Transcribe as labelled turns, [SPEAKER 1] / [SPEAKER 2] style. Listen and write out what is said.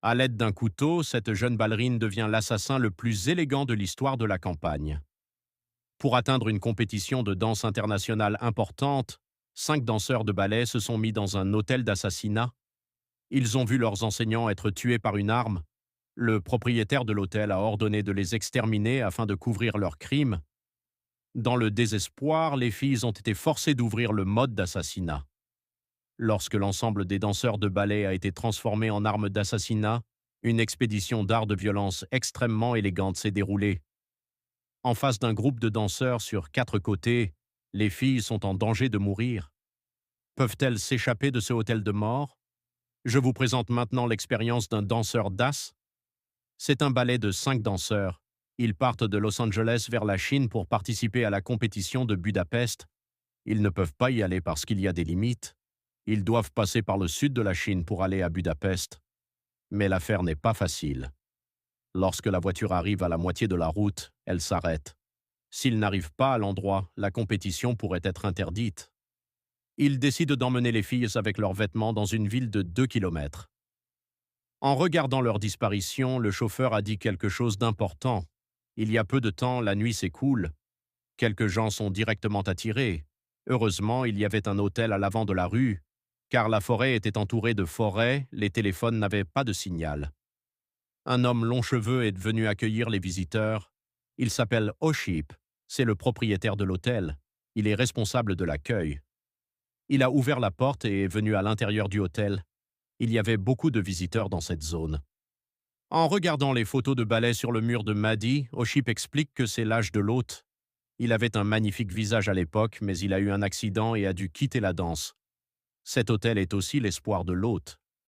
[SPEAKER 1] À l'aide d'un couteau, cette jeune ballerine devient l'assassin le plus élégant de l'histoire de la campagne. Pour atteindre une compétition de danse internationale importante, 5 danseurs de ballet se sont mis dans un hôtel d'assassinat. Ils ont vu leurs enseignants être tués par une arme. Le propriétaire de l'hôtel a ordonné de les exterminer afin de couvrir leurs crimes. Dans le désespoir, les filles ont été forcées d'ouvrir le mode d'assassinat. Lorsque l'ensemble des danseurs de ballet a été transformé en arme d'assassinat, une expédition d'art de violence extrêmement élégante s'est déroulée. En face d'un groupe de danseurs sur 4 côtés, les filles sont en danger de mourir. Peuvent-elles s'échapper de ce hôtel de mort? Je vous présente maintenant l'expérience d'un danseur d'as. C'est un ballet de 5 danseurs. Ils partent de Los Angeles vers la Chine pour participer à la compétition de Budapest. Ils ne peuvent pas y aller parce qu'il y a des limites. Ils doivent passer par le sud de la Chine pour aller à Budapest. Mais l'affaire n'est pas facile. Lorsque la voiture arrive à la moitié de la route, elle s'arrête. S'ils n'arrivent pas à l'endroit, la compétition pourrait être interdite. Ils décident d'emmener les filles avec leurs vêtements dans une ville de 2 kilomètres. En regardant leur disparition, le chauffeur a dit quelque chose d'important. Il y a peu de temps, la nuit s'écoule. Quelques gens sont directement attirés. Heureusement, il y avait un hôtel à l'avant de la rue. Car la forêt était entourée de forêts, les téléphones n'avaient pas de signal. Un homme long-cheveux est venu accueillir les visiteurs. Il s'appelle Oship, c'est le propriétaire de l'hôtel. Il est responsable de l'accueil. Il a ouvert la porte et est venu à l'intérieur du hôtel. Il y avait beaucoup de visiteurs dans cette zone. En regardant les photos de ballet sur le mur de Maddy, Oship explique que c'est l'âge de l'hôte. Il avait un magnifique visage à l'époque, mais il a eu un accident et a dû quitter la danse. Cet hôtel est aussi l'espoir de l'hôte.